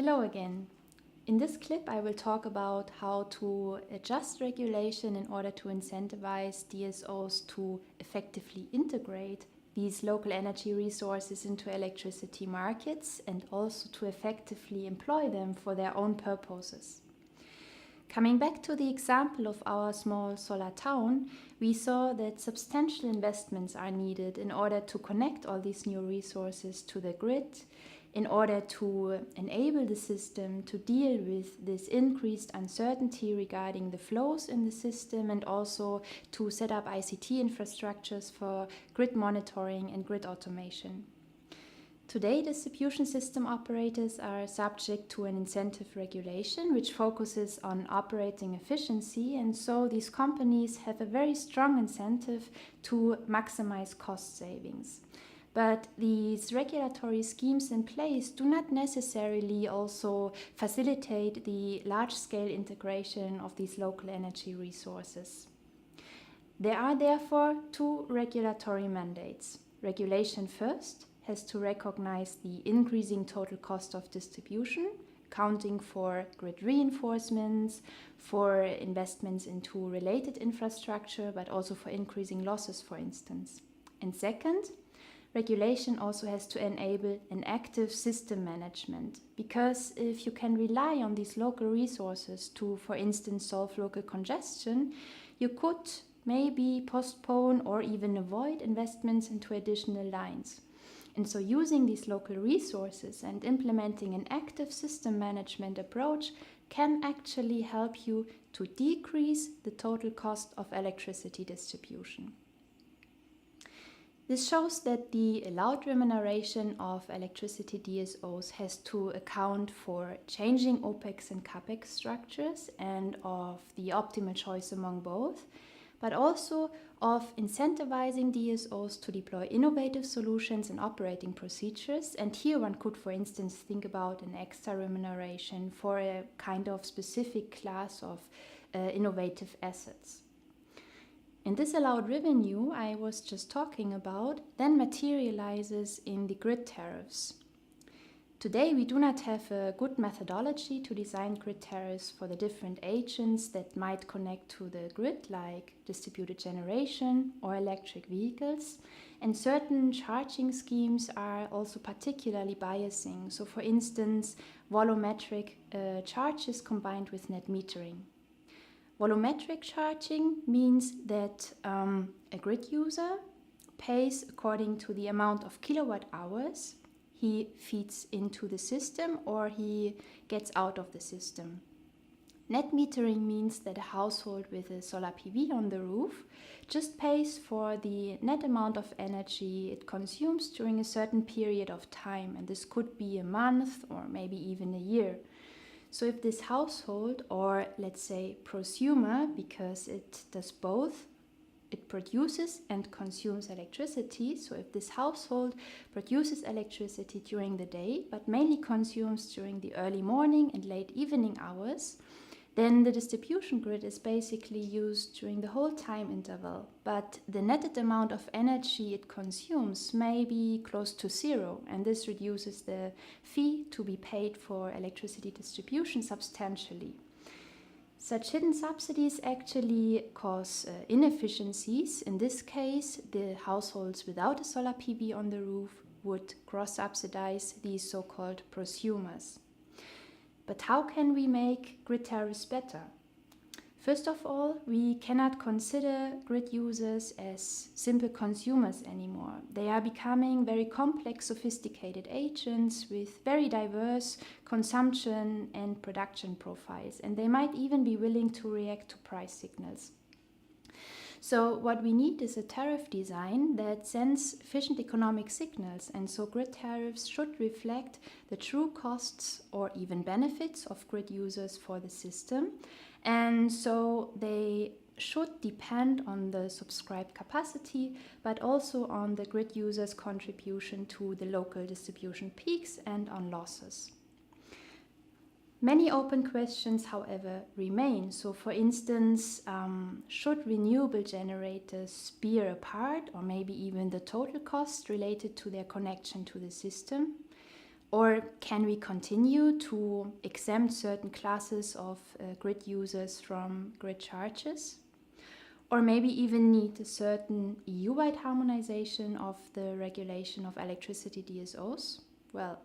Hello again. In this clip, I will talk about how to adjust regulation in order to incentivize DSOs to effectively integrate these local energy resources into electricity markets and also to effectively employ them for their own purposes. Coming back to the example of our small solar town, we saw that substantial investments are needed in order to connect all these new resources to the grid, in order to enable the system to deal with this increased uncertainty regarding the flows in the system, and also to set up ICT infrastructures for grid monitoring and grid automation. Today, distribution system operators are subject to an incentive regulation which focuses on operating efficiency, and so these companies have a very strong incentive to maximize cost savings. But these regulatory schemes in place do not necessarily also facilitate the large-scale integration of these local energy resources. There are therefore two regulatory mandates. Regulation first has to recognize the increasing total cost of distribution, accounting for grid reinforcements, for investments into related infrastructure, but also for increasing losses, for instance. And second, regulation also has to enable an active system management, because if you can rely on these local resources to, for instance, solve local congestion, you could maybe postpone or even avoid investments into additional lines. And so using these local resources and implementing an active system management approach can actually help you to decrease the total cost of electricity distribution. This shows that the allowed remuneration of electricity DSOs has to account for changing OPEX and CAPEX structures and of the optimal choice among both, but also of incentivizing DSOs to deploy innovative solutions and operating procedures. And here one could, for instance, think about an extra remuneration for a kind of specific class of innovative assets. And this allowed revenue I was just talking about then materializes in the grid tariffs. Today we do not have a good methodology to design grid tariffs for the different agents that might connect to the grid, like distributed generation or electric vehicles. And certain charging schemes are also particularly biasing. So for instance, volumetric charges combined with net metering. Volumetric charging means that a grid user pays according to the amount of kilowatt hours he feeds into the system or he gets out of the system. Net metering means that a household with a solar PV on the roof just pays for the net amount of energy it consumes during a certain period of time, and this could be a month or maybe even a year. So if this household, or let's say prosumer, because it does both, it produces and consumes electricity. So if this household produces electricity during the day, but mainly consumes during the early morning and late evening hours, then the distribution grid is basically used during the whole time interval. But the netted amount of energy it consumes may be close to zero, and this reduces the fee to be paid for electricity distribution substantially. Such hidden subsidies actually cause inefficiencies. In this case, the households without a solar PV on the roof would cross-subsidize these so-called prosumers. But how can we make grid tariffs better? First of all, we cannot consider grid users as simple consumers anymore. They are becoming very complex, sophisticated agents with very diverse consumption and production profiles, and they might even be willing to react to price signals. So what we need is a tariff design that sends efficient economic signals, and so grid tariffs should reflect the true costs or even benefits of grid users for the system. And so they should depend on the subscribed capacity, but also on the grid user's contribution to the local distribution peaks and on losses. Many open questions, however, remain. So, for instance, should renewable generators bear a part or maybe even the total cost related to their connection to the system? Or can we continue to exempt certain classes of grid users from grid charges? Or maybe even need a certain EU-wide harmonization of the regulation of electricity DSOs? Well,